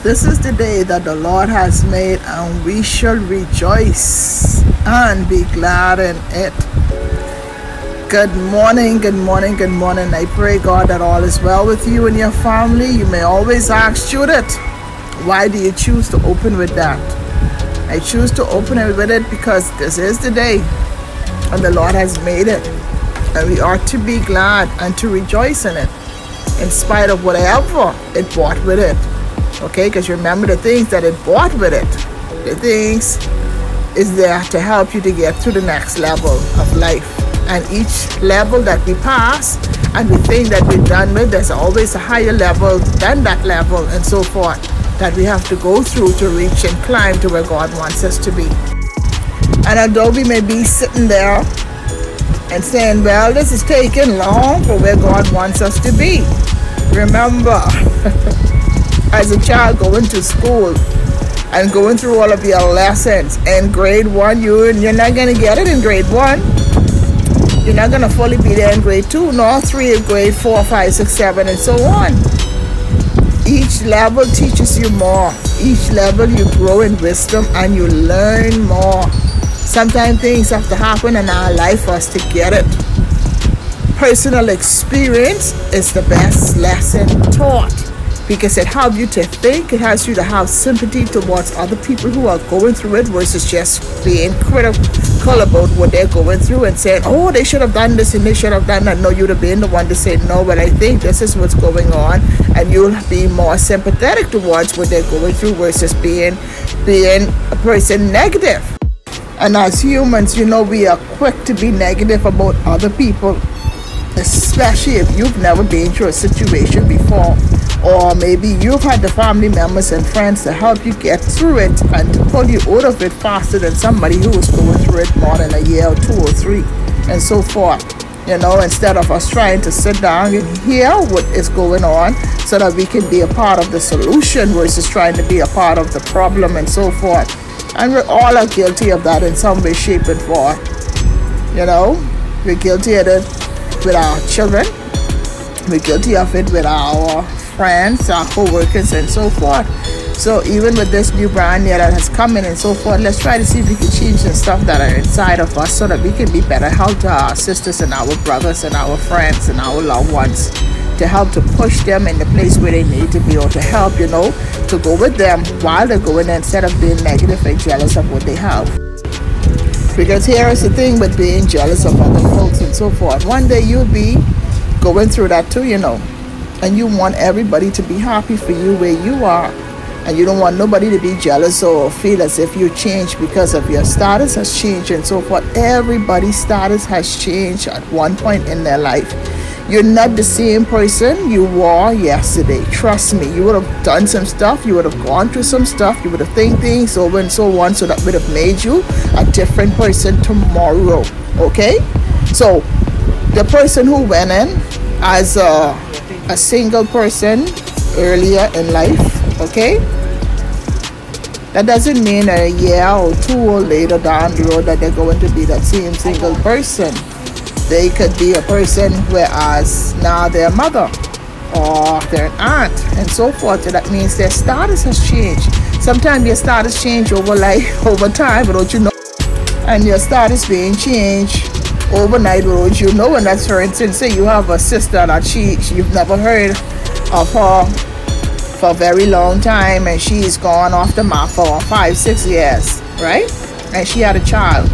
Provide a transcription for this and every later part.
This is the day that the Lord has made, and we shall rejoice and be glad in it. Good morning, good morning, good morning. I pray, God, that all is well with you and your family. You may always ask, Judith, why do you choose to open with that? I choose to open it with it because this is the day, and the Lord has made it. And we ought to be glad and to rejoice in it, in spite of whatever it brought with it. Okay, because remember the things that it brought with it. The things is there to help you to get to the next level of life. And each level that we pass and the thing that we're done with, there's always a higher level than that level and so forth that we have to go through to reach and climb to where God wants us to be. And although we may be sitting there and saying, well, this is taking long for where God wants us to be. Remember, as a child going to school and going through all of your lessons in grade 1, you're not going to get it in grade 1. You're not going to fully be there in grade 2, nor 3, grade 4, 5, 6, 7, and so on. Each level teaches you more. Each level you grow in wisdom and you learn more. Sometimes things have to happen in our life for us to get it. Personal experience is the best lesson taught because it helps you to think. It helps you to have sympathy towards other people who are going through it versus just being critical about what they're going through and saying, oh, they should have done this and they should have done that. No, you'd have been the one to say, no, but I think this is what's going on. And you'll be more sympathetic towards what they're going through versus being a person negative. And as humans, we are quick to be negative about other people, especially if you've never been through a situation before, or maybe you've had the family members and friends to help you get through it and to pull you out of it faster than somebody who was going through it more than a year or 2 or 3 and so forth. Instead of us trying to sit down and hear what is going on so that we can be a part of the solution versus trying to be a part of the problem and so forth. And we all are guilty of that in some way, shape, and form. We're guilty of it with our children. We're guilty of it with our friends, our co-workers, and so forth. So even with this new brand here that has come in and so forth, let's try to see if we can change the stuff that are inside of us so that we can be better help to our sisters and our brothers and our friends and our loved ones, to help to push them in the place where they need to be, or to help, to go with them while they're going there instead of being negative and jealous of what they have. Because here is the thing with being jealous of other folks and so forth. One day you'll be going through that too, and you want everybody to be happy for you where you are. And you don't want nobody to be jealous or feel as if you changed because of your status has changed and so forth. Everybody's status has changed at one point in their life. You're not the same person you were yesterday. Trust me, you would have done some stuff, you would have gone through some stuff, you would have think things over and so on, so that would have made you a different person tomorrow. Okay? So the person who went in as a single person earlier in life, okay? That doesn't mean a year or 2 or later down the road that they're going to be that same single person. They could be a person whereas now they're a mother or they're an aunt and so forth. So that means their status has changed. Sometimes your status change over time without you know. And your status being changed overnight without you know. And that's, for instance, say you have a sister that you've never heard of her for a very long time and she's gone off the map for 5-6 years, right? And she had a child.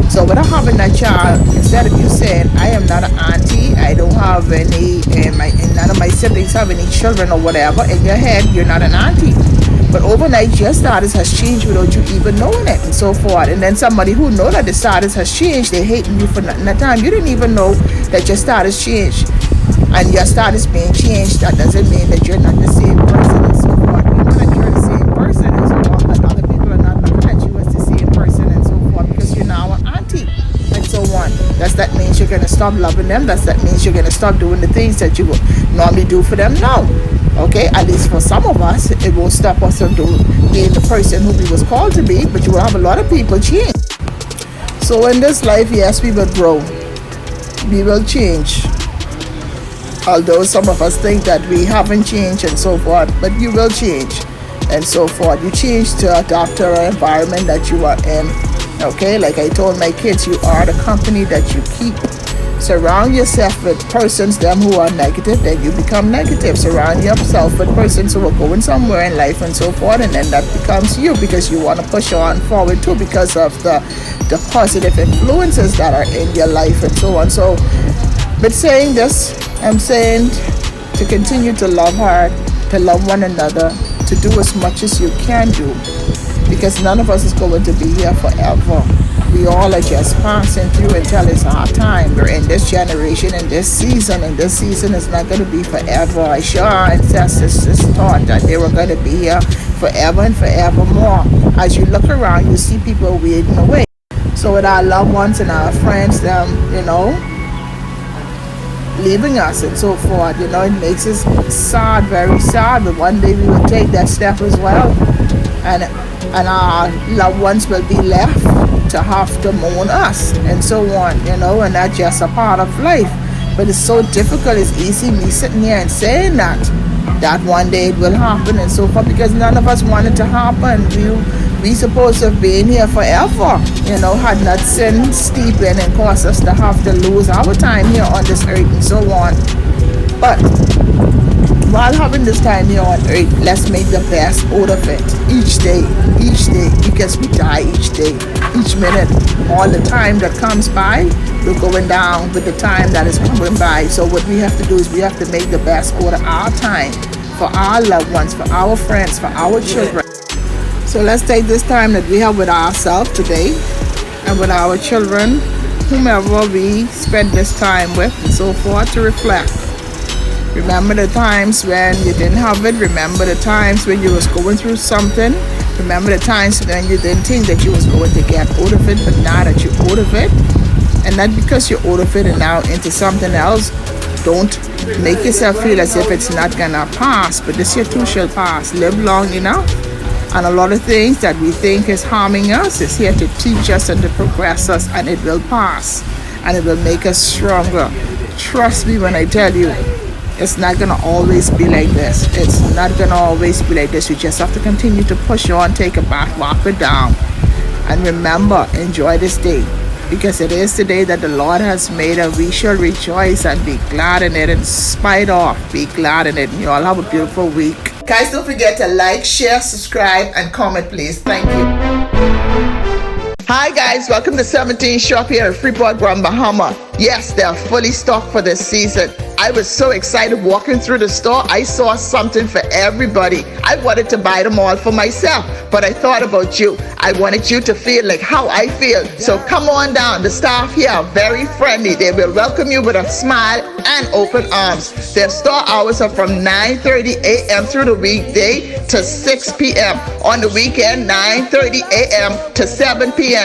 So without having that child, instead of you saying, I am not an auntie, I don't have any, and none of my siblings have any children or whatever, in your head, you're not an auntie. But overnight, your status has changed without you even knowing it and so forth. And then somebody who knows that the status has changed, they're hating you for nothing. That time, you didn't even know that your status changed. And your status being changed, that doesn't mean that you're not the same person and so forth. You know that you're the same person and so on, but other people are not looking at you as the same person and so forth because you're now an auntie and so on. That means you're going to stop loving them. That means you're going to stop doing the things that you would normally do for them. No. Okay, at least for some of us, it won't stop us from being the person who we was called to be, but you will have a lot of people change. So in this life, yes, we will grow. We will change. Although some of us think that we haven't changed and so forth, but you will change. and so forth. You change to adapt to the environment that you are in. Okay, like I told my kids, you are the company that you keep. Surround yourself with persons them who are negative, then you become negative. Surround yourself with persons who are going somewhere in life and so forth, and then that becomes you, because you want to push on forward too, because of the positive influences that are in your life and so on. So, but saying this, I'm saying to continue to love hard, to love one another, to do as much as you can do, because none of us is going to be here forever. We all are just passing through until it's our time. We're in this generation, in this season, and this season is not going to be forever. I sure our ancestors thought that they were going to be here forever and forevermore. As you look around, you see people wading away. So with our loved ones and our friends, leaving us and so forth, it makes us sad, very sad. But one day we will take that step as well, and our loved ones will be left to have to mourn us and so on, and that's just a part of life. But it's so difficult. It's easy me sitting here and saying that one day it will happen and so forth, because none of us want it to happen. We supposed to have been here forever, had not sin steep in and caused us to have to lose our time here on this earth and so on. But while having this time here on earth, let's make the best out of it each day, because we die each day, each minute. All the time that comes by, we're going down with the time that is coming by. So what we have to do is we have to make the best out of our time, for our loved ones, for our friends, for our children. So let's take this time that we have with ourselves today and with our children, whomever we spend this time with and so forth, to reflect. Remember the times when you didn't have it. Remember the times when you was going through something. Remember the times when you didn't think that you was going to get out of it, but now that you're out of it, and not because you're out of it and now into something else, don't make yourself feel as if it's not gonna pass. But this here too shall pass. Live long enough, and a lot of things that we think is harming us is here to teach us and to progress us, and it will pass, and it will make us stronger. Trust me when I tell you, it's not going to always be like this. It's not going to always be like this. You just have to continue to push on, take a back, walk it down. And remember, enjoy this day, because it is the day that the Lord has made, and we shall rejoice and be glad in it. In spite of, be glad in it. And you all have a beautiful week. Guys, don't forget to like, share, subscribe, and comment, please. Thank you. Hi guys, welcome to 17 Shop here in Freeport, Grand Bahama. Yes, they are fully stocked for this season. I was so excited walking through the store. I saw something for everybody. I wanted to buy them all for myself, but I thought about you. I wanted you to feel like how I feel. So come on down. The staff here are very friendly. They will welcome you with a smile and open arms. Their store hours are from 9:30 a.m. through the weekday to 6 p.m. On the weekend, 9:30 a.m. to 7 p.m.